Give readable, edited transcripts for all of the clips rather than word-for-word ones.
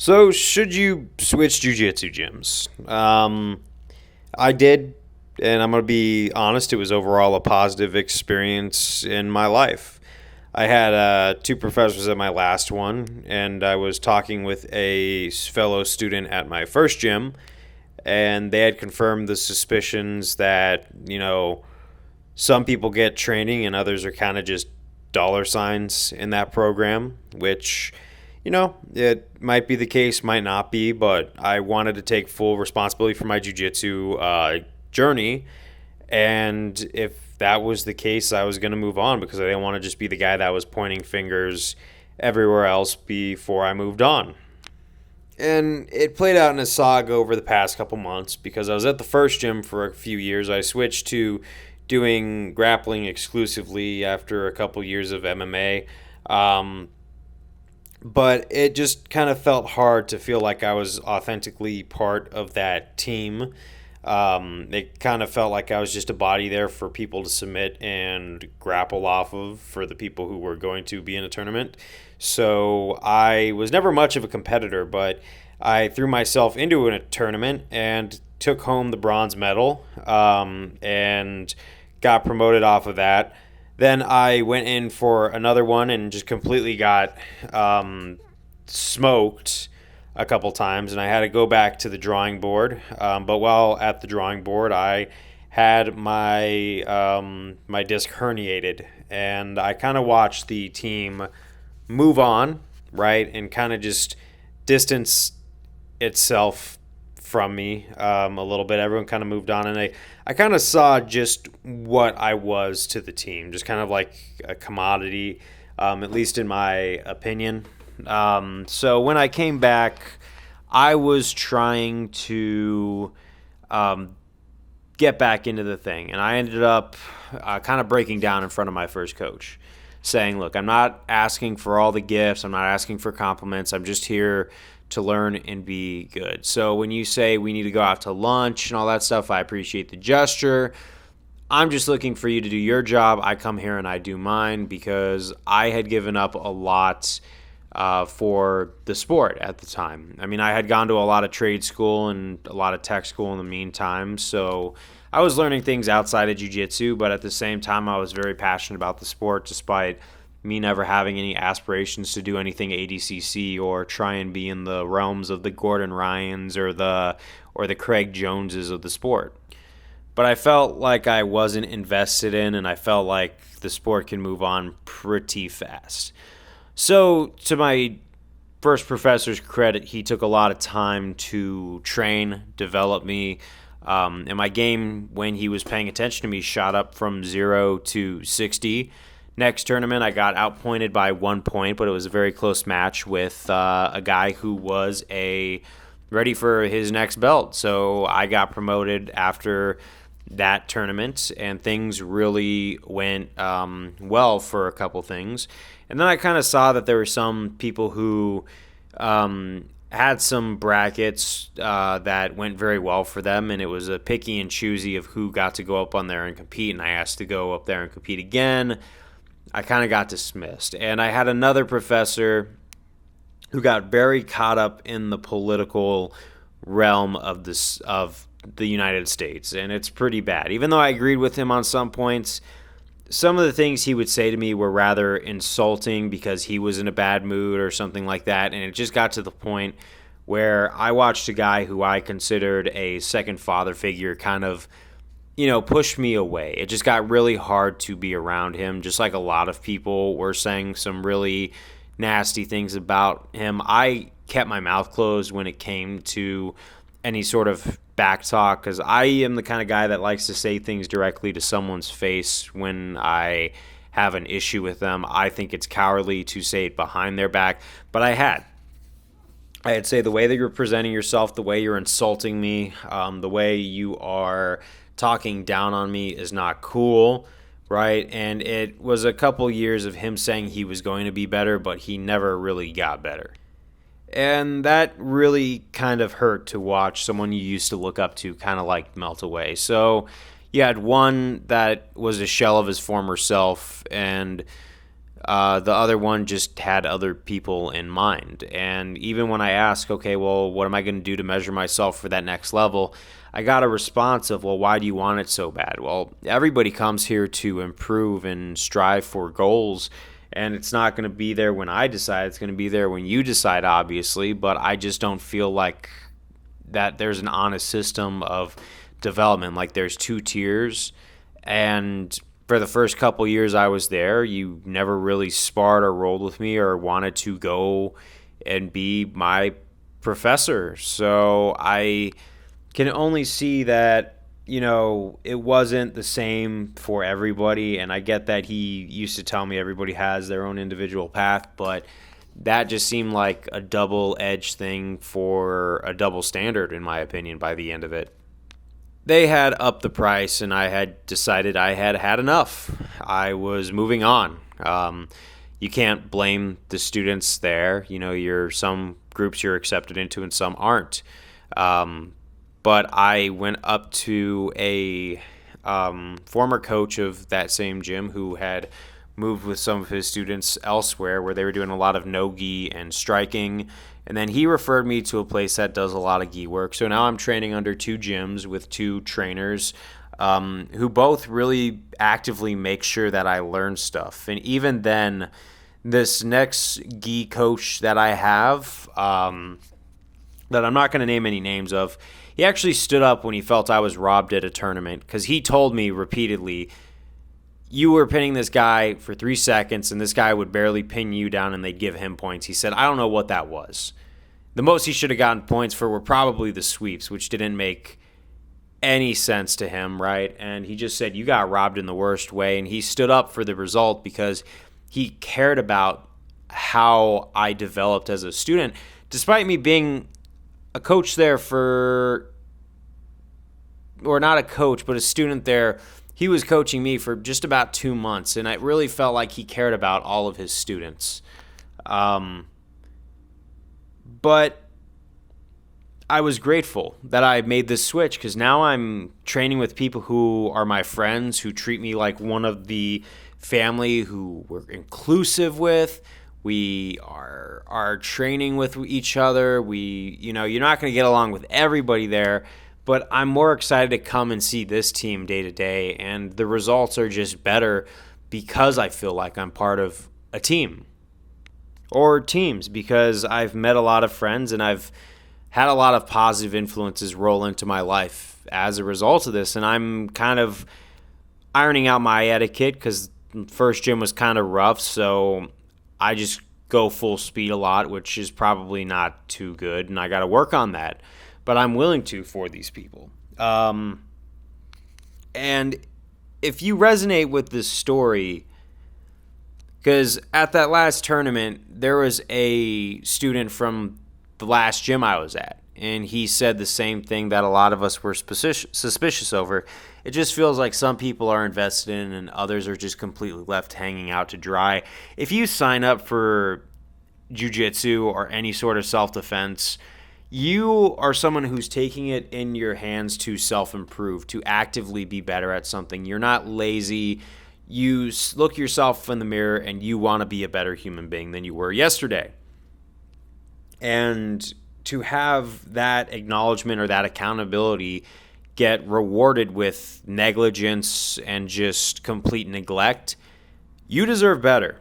So, should you switch jiu-jitsu gyms? I did, and I'm going to be honest, it was overall a positive experience in my life. I had two professors at my last one, and I was talking with a fellow student at my first gym, and they had confirmed the suspicions that, some people get training and others are kind of just dollar signs in that program, which it might be the case, might not be, but I wanted to take full responsibility for my jiu-jitsu journey. And if that was the case, I was going to move on because I didn't want to just be the guy that was pointing fingers everywhere else before I moved on. And it played out in a saga over the past couple months because I was at the first gym for a few years. I switched to doing grappling exclusively after a couple years of MMA. But it just kind of felt hard to feel like I was authentically part of that team. It kind of felt like I was just a body there for people to submit and grapple off of for the people who were going to be in a tournament. So I was never much of a competitor, but I threw myself into a tournament and took home the bronze medal and got promoted off of that. Then I went in for another one and just completely got smoked a couple times, and I had to go back to the drawing board. But while at the drawing board, I had my disc herniated, and I kind of watched the team move on, right, and kind of just distance itself from me a little bit. Everyone kind of moved on, and I kind of saw just what I was to the team, just kind of like a commodity, at least in my opinion. So when I came back, I was trying to get back into the thing, and I ended up kind of breaking down in front of my first coach, saying, look, I'm not asking for all the gifts, I'm not asking for compliments, I'm just here to learn and be good. So when you say we need to go out to lunch and all that stuff, I appreciate the gesture. I'm just looking for you to do your job. I come here and I do mine because I had given up a lot for the sport at the time. I mean, I had gone to a lot of trade school and a lot of tech school in the meantime, so I was learning things outside of jiu-jitsu, but at the same time, I was very passionate about the sport despite me never having any aspirations to do anything ADCC or try and be in the realms of the Gordon Ryans or the Craig Joneses of the sport. But I felt like I wasn't invested in, and I felt like the sport can move on pretty fast. So to my first professor's credit, he took a lot of time to train, develop me, and my game, when he was paying attention to me, shot up from 0 to 60. Next tournament, I got outpointed by 1 point, but it was a very close match with a guy who was ready for his next belt. So I got promoted after that tournament, and things really went well for a couple things. And then I kind of saw that there were some people who had some brackets that went very well for them, and it was a picky and choosy of who got to go up on there and compete, and I asked to go up there and compete again. I kind of got dismissed. And I had another professor who got very caught up in the political realm of the United States, and it's pretty bad. Even though I agreed with him on some points, some of the things he would say to me were rather insulting because he was in a bad mood or something like that, and it just got to the point where I watched a guy who I considered a second father figure kind of pushed me away. It just got really hard to be around him, just like a lot of people were saying some really nasty things about him. I kept my mouth closed when it came to any sort of back talk because I am the kind of guy that likes to say things directly to someone's face when I have an issue with them. I think it's cowardly to say it behind their back, but I'd say the way that you're presenting yourself, the way you're insulting me, the way you are talking down on me is not cool, right? And it was a couple years of him saying he was going to be better, but he never really got better. And that really kind of hurt to watch someone you used to look up to kind of like melt away. So you had one that was a shell of his former self, and The other one just had other people in mind. And even when I ask, okay, well, what am I going to do to measure myself for that next level? I got a response of, well, why do you want it so bad? Well, everybody comes here to improve and strive for goals. And it's not going to be there when I decide. It's going to be there when you decide, obviously. But I just don't feel like that there's an honest system of development. Like there's two tiers. And for the first couple years I was there, you never really sparred or rolled with me or wanted to go and be my professor. So I can only see that, it wasn't the same for everybody. And I get that he used to tell me everybody has their own individual path, but that just seemed like a double-edged thing for a double standard, in my opinion, by the end of it. They had upped the price, and I had decided I had had enough. I was moving on. You can't blame the students there. Some groups you're accepted into and some aren't. But I went up to a former coach of that same gym who had moved with some of his students elsewhere where they were doing a lot of no-gi and striking. And then he referred me to a place that does a lot of gi work. So now I'm training under two gyms with two trainers who both really actively make sure that I learn stuff. And even then, this next gi coach that I have, that I'm not going to name any names of, he actually stood up when he felt I was robbed at a tournament because he told me repeatedly, you were pinning this guy for 3 seconds, and this guy would barely pin you down, and they'd give him points. He said, I don't know what that was. The most he should have gotten points for were probably the sweeps, which didn't make any sense to him, right? And he just said, you got robbed in the worst way, and he stood up for the result because he cared about how I developed as a student, despite me being a coach there or not a coach, but a student there. He was coaching me for just about 2 months, and I really felt like he cared about all of his students. But I was grateful that I made this switch because now I'm training with people who are my friends, who treat me like one of the family, who we're inclusive with. We are training with each other. You're not going to get along with everybody there, but I'm more excited to come and see this team day to day, and the results are just better because I feel like I'm part of a team or teams because I've met a lot of friends and I've had a lot of positive influences roll into my life as a result of this, and I'm kind of ironing out my etiquette because the first gym was kind of rough, so I just go full speed a lot, which is probably not too good, and I got to work on that. But I'm willing to for these people. And if you resonate with this story, because at that last tournament, there was a student from the last gym I was at, and he said the same thing that a lot of us were suspicious over. It just feels like some people are invested in and others are just completely left hanging out to dry. If you sign up for jiu-jitsu or any sort of self-defense, you are someone who's taking it in your hands to self-improve, to actively be better at something. You're not lazy. You look yourself in the mirror and you want to be a better human being than you were yesterday. And to have that acknowledgement or that accountability get rewarded with negligence and just complete neglect, you deserve better.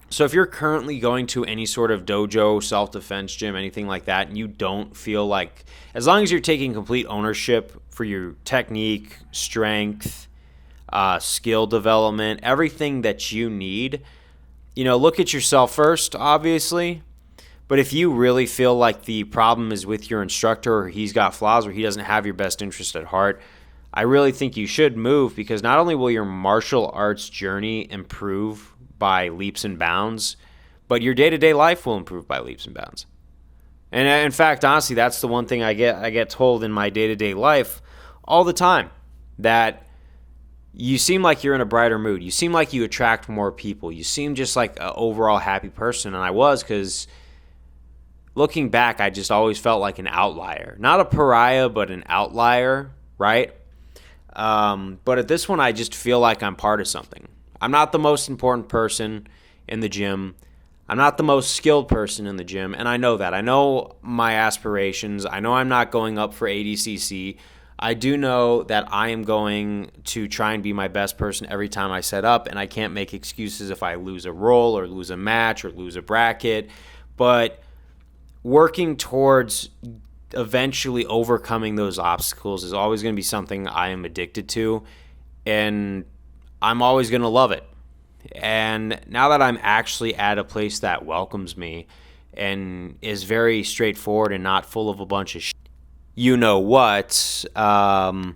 So if you're currently going to any sort of dojo, self-defense gym, anything like that, and you don't feel like, as long as you're taking complete ownership for your technique, strength, skill development, everything that you need, look at yourself first, obviously. But if you really feel like the problem is with your instructor or he's got flaws or he doesn't have your best interest at heart, I really think you should move because not only will your martial arts journey improve by leaps and bounds, but your day-to-day life will improve by leaps and bounds. And in fact, honestly, that's the one thing I get told in my day-to-day life all the time, that you seem like you're in a brighter mood. You seem like you attract more people. You seem just like an overall happy person. And I was, because looking back, I just always felt like an outlier. Not a pariah, but an outlier, right? But at this one, I just feel like I'm part of something. I'm not the most important person in the gym. I'm not the most skilled person in the gym, and I know that. I know my aspirations. I know I'm not going up for ADCC. I do know that I am going to try and be my best person every time I set up, and I can't make excuses if I lose a roll or lose a match or lose a bracket. But working towards eventually overcoming those obstacles is always going to be something I am addicted to, and I'm always going to love it. And now that I'm actually at a place that welcomes me and is very straightforward and not full of a bunch of you know what, I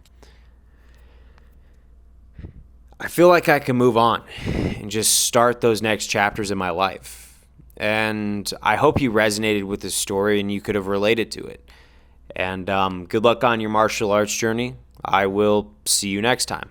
feel like I can move on and just start those next chapters in my life. And I hope you resonated with this story and you could have related to it. And good luck on your martial arts journey. I will see you next time.